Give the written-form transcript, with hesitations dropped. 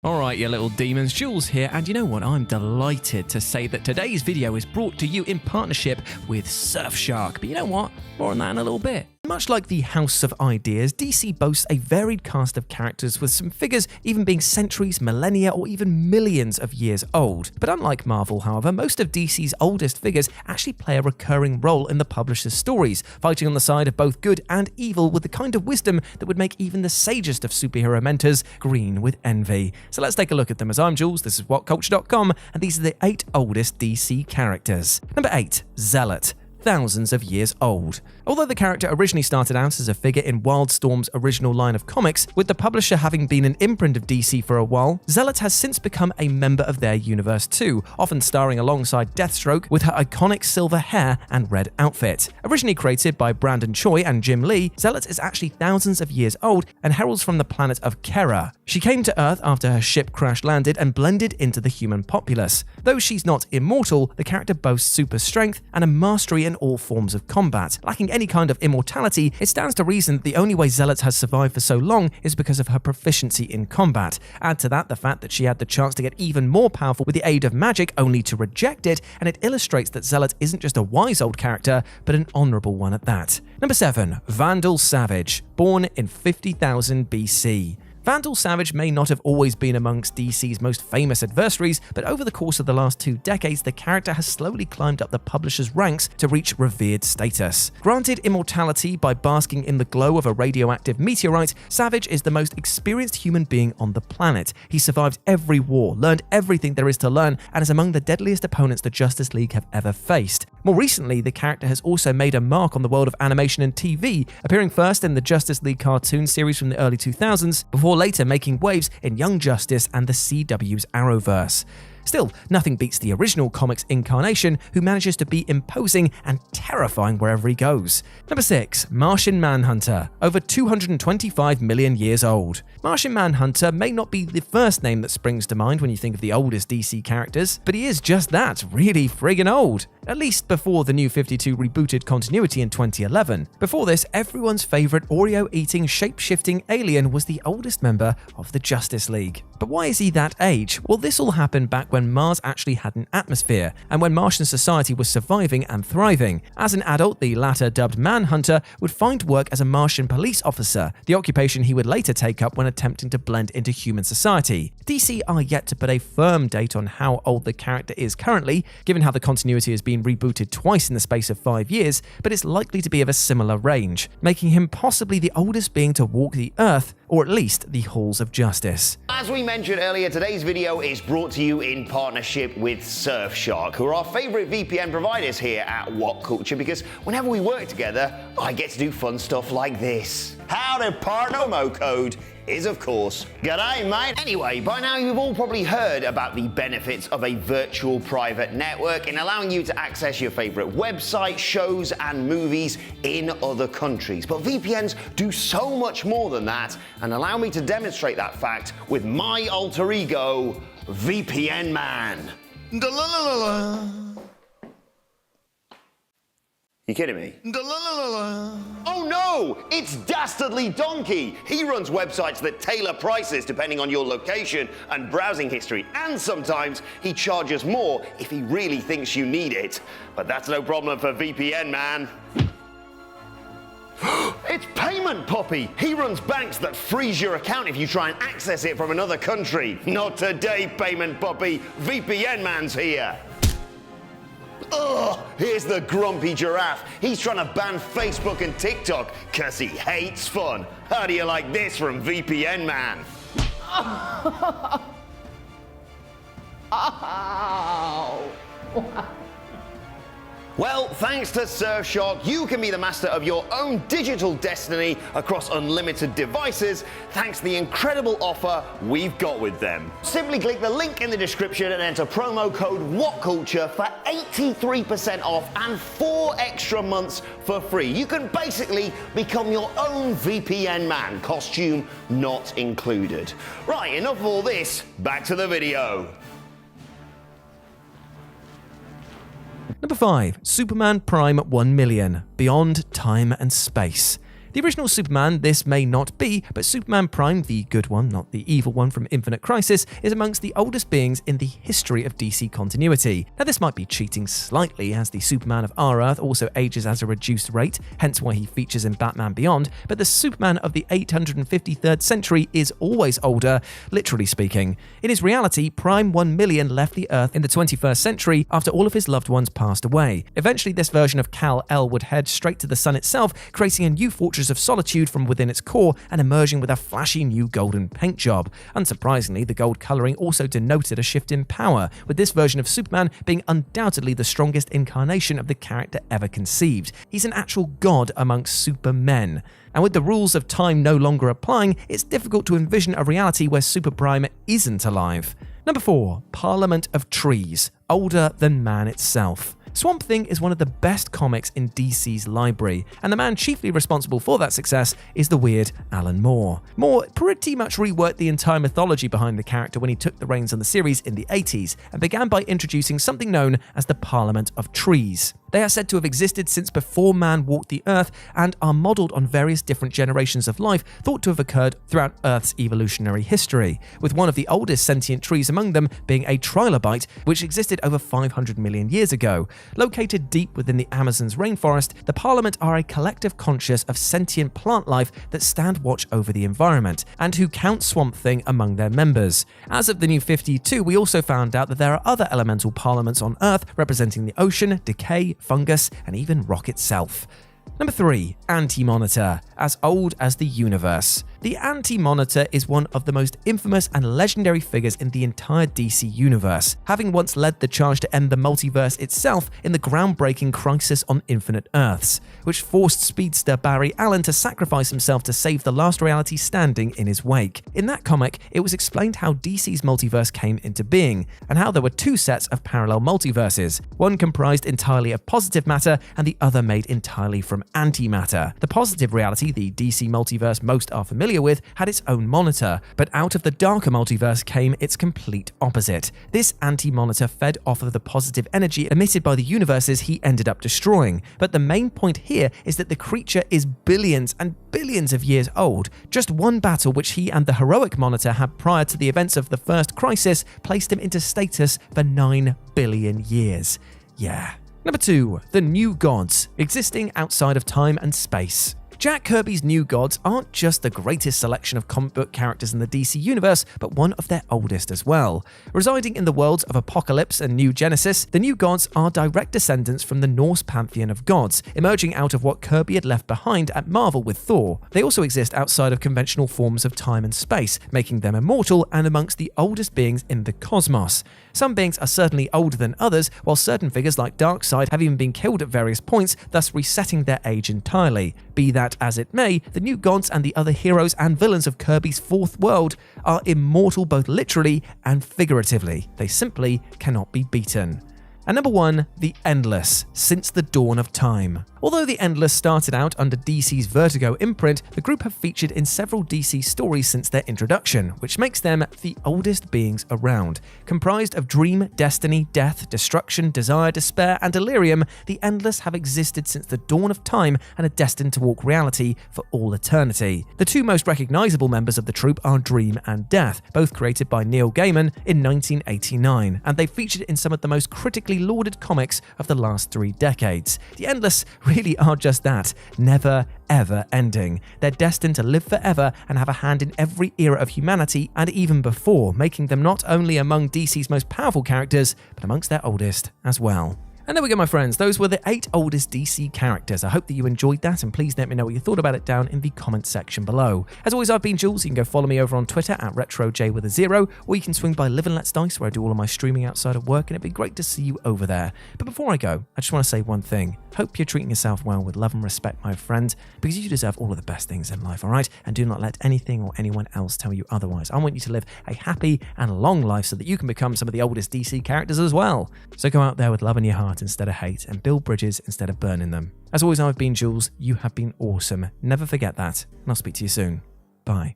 Alright, you little demons, Jules here, and you know what? I'm delighted to say that today's video is brought to you in partnership with Surfshark. But you know what? More on that in a little bit. Much like the House of Ideas, DC boasts a varied cast of characters, with some figures even being centuries, millennia, or even millions of years old. But unlike Marvel, however, most of DC's oldest figures actually play a recurring role in the publisher's stories, fighting on the side of both good and evil with the kind of wisdom that would make even the sagest of superhero mentors green with envy. So let's take a look at them. As I'm Jules, this is WhatCulture.com, and these are the 8 oldest DC characters. Number 8, Zealot. Thousands of years old. Although the character originally started out as a figure in Wildstorm's original line of comics, with the publisher having been an imprint of DC for a while, Zealot has since become a member of their universe too, often starring alongside Deathstroke with her iconic silver hair and red outfit. Originally created by Brandon Choi and Jim Lee, Zealot is actually thousands of years old and heralds from the planet of Kera. She came to Earth after her ship crash-landed and blended into the human populace. Though she's not immortal, the character boasts super strength and a mastery in all forms of combat. Lacking any kind of immortality, it stands to reason that the only way Zealot has survived for so long is because of her proficiency in combat. Add to that the fact that she had the chance to get even more powerful with the aid of magic only to reject it, and it illustrates that Zealot isn't just a wise old character, but an honourable one at that. Number 7, Vandal Savage, born in 50,000 BC. Vandal Savage may not have always been amongst DC's most famous adversaries, but over the course of the last 2 decades, the character has slowly climbed up the publisher's ranks to reach revered status. Granted immortality by basking in the glow of a radioactive meteorite, Savage is the most experienced human being on the planet. He survived every war, learned everything there is to learn, and is among the deadliest opponents the Justice League have ever faced. More recently, the character has also made a mark on the world of animation and TV, appearing first in the Justice League cartoon series from the early 2000s, before later making waves in Young Justice and the CW's Arrowverse. Still, nothing beats the original comics incarnation, who manages to be imposing and terrifying wherever he goes. Number 6, Martian Manhunter, over 225 million years old. Martian Manhunter may not be the first name that springs to mind when you think of the oldest DC characters, but he is just that, really friggin' old. At least before the New 52 rebooted continuity in 2011. Before this, everyone's favourite Oreo-eating, shape-shifting alien was the oldest member of the Justice League. But why is he that age? Well, this all happened back when Mars actually had an atmosphere, and when Martian society was surviving and thriving. As an adult, the latter dubbed Manhunter would find work as a Martian police officer, the occupation he would later take up when attempting to blend into human society. DC are yet to put a firm date on how old the character is currently, given how the continuity has been rebooted twice in the space of 5 years, but it's likely to be of a similar range, making him possibly the oldest being to walk the Earth, or at least the halls of justice. As we mentioned earlier, today's video is brought to you in partnership with Surfshark, who are our favourite VPN providers here at What Culture, because whenever we work together, I get to do fun stuff like this. How to partner promo code is, of course, g'day, mate. Anyway, by now you've all probably heard about the benefits of a virtual private network in allowing you to access your favourite websites, shows and movies in other countries. But VPNs do so much more than that, and allow me to demonstrate that fact with my alter ego, VPN Man. You kidding me? Oh no! It's Dastardly Donkey! He runs websites that tailor prices depending on your location and browsing history, and sometimes he charges more if he really thinks you need it. But that's no problem for VPN Man. It's Payment Puppy! He runs banks that freeze your account if you try and access it from another country. Not today, Payment Puppy! VPN Man's here! Ugh, here's the grumpy giraffe. He's trying to ban Facebook and TikTok because he hates fun. How do you like this from VPN Man? Ow. Well, thanks to Surfshark, you can be the master of your own digital destiny across unlimited devices thanks to the incredible offer we've got with them. Simply click the link in the description and enter promo code WhatCulture for 83% off and 4 extra months for free. You can basically become your own VPN man, costume not included. Right, enough of all this, back to the video. Number 5, Superman Prime 1 Million, Beyond Time and Space. The original Superman this may not be, but Superman Prime, the good one, not the evil one from Infinite Crisis, is amongst the oldest beings in the history of DC continuity. Now this might be cheating slightly, as the Superman of our Earth also ages at a reduced rate, hence why he features in Batman Beyond, but the Superman of the 853rd century is always older, literally speaking. In his reality, Prime 1 million left the Earth in the 21st century after all of his loved ones passed away. Eventually this version of Kal-El would head straight to the sun itself, creating a new fortress of solitude from within its core and emerging with a flashy new golden paint job. Unsurprisingly, the gold colouring also denoted a shift in power, with this version of Superman being undoubtedly the strongest incarnation of the character ever conceived. He's an actual god amongst supermen. And with the rules of time no longer applying, it's difficult to envision a reality where Super Prime isn't alive. Number 4. Parliament of Trees, older than man itself. Swamp Thing is one of the best comics in DC's library, and the man chiefly responsible for that success is the weird Alan Moore. Moore pretty much reworked the entire mythology behind the character when he took the reins on the series in the 80s, and began by introducing something known as the Parliament of Trees. They are said to have existed since before man walked the Earth and are modelled on various different generations of life thought to have occurred throughout Earth's evolutionary history, with one of the oldest sentient trees among them being a trilobite, which existed over 500 million years ago. Located deep within the Amazon's rainforest, the Parliament are a collective conscious of sentient plant life that stand watch over the environment, and who count Swamp Thing among their members. As of the New 52, we also found out that there are other elemental parliaments on Earth representing the ocean, decay, fungus, and even rock itself. Number 3. AntiMonitor, as old as the universe. The AntiMonitor is one of the most infamous and legendary figures in the entire DC universe, having once led the charge to end the multiverse itself in the groundbreaking Crisis on Infinite Earths, which forced speedster Barry Allen to sacrifice himself to save the last reality standing in his wake. In that comic, it was explained how DC's multiverse came into being, and how there were two sets of parallel multiverses, one comprised entirely of positive matter and the other made entirely from antimatter. The positive reality the DC multiverse most are familiar with had its own monitor, but out of the darker multiverse came its complete opposite. This anti-monitor fed off of the positive energy emitted by the universes he ended up destroying, but the main point here is that the creature is billions and billions of years old. Just one battle which he and the heroic monitor had prior to the events of the first crisis placed him into status for 9 billion years. Yeah. Number 2. The New Gods, existing outside of time and space. Jack Kirby's New Gods aren't just the greatest selection of comic book characters in the DC universe, but one of their oldest as well. Residing in the worlds of Apocalypse and New Genesis, the New Gods are direct descendants from the Norse pantheon of gods, emerging out of what Kirby had left behind at Marvel with Thor. They also exist outside of conventional forms of time and space, making them immortal and amongst the oldest beings in the cosmos. Some beings are certainly older than others, while certain figures like Darkseid have even been killed at various points, thus resetting their age entirely. Be that as it may, the New Gods and the other heroes and villains of Kirby's fourth world are immortal both literally and figuratively. They simply cannot be beaten. And number 1, the Endless, since the dawn of time. Although the Endless started out under DC's Vertigo imprint, the group have featured in several DC stories since their introduction, which makes them the oldest beings around. Comprised of dream, destiny, death, destruction, desire, despair, and delirium, the Endless have existed since the dawn of time and are destined to walk reality for all eternity. The two most recognizable members of the troupe are Dream and Death, both created by Neil Gaiman in 1989, and they featured in some of the most critically lauded comics of the last 3 decades. The Endless really are just that, never ever ending. They're destined to live forever and have a hand in every era of humanity and even before, making them not only among DC's most powerful characters, but amongst their oldest as well. And there we go, my friends. Those were the 8 oldest DC characters. I hope that you enjoyed that, and please let me know what you thought about it down in the comment section below. As always, I've been Jules. You can go follow me over on Twitter at RetroJ0, or you can swing by Live and Let's Dice, where I do all of my streaming outside of work, and it'd be great to see you over there. But before I go, I just want to say one thing. Hope you're treating yourself well with love and respect, my friend, because you deserve all of the best things in life, all right? And do not let anything or anyone else tell you otherwise. I want you to live a happy and long life so that you can become some of the oldest DC characters as well. So go out there with love in your heart instead of hate, and build bridges instead of burning them. As always, I've been Jules. You have been awesome. Never forget that, and I'll speak to you soon. Bye.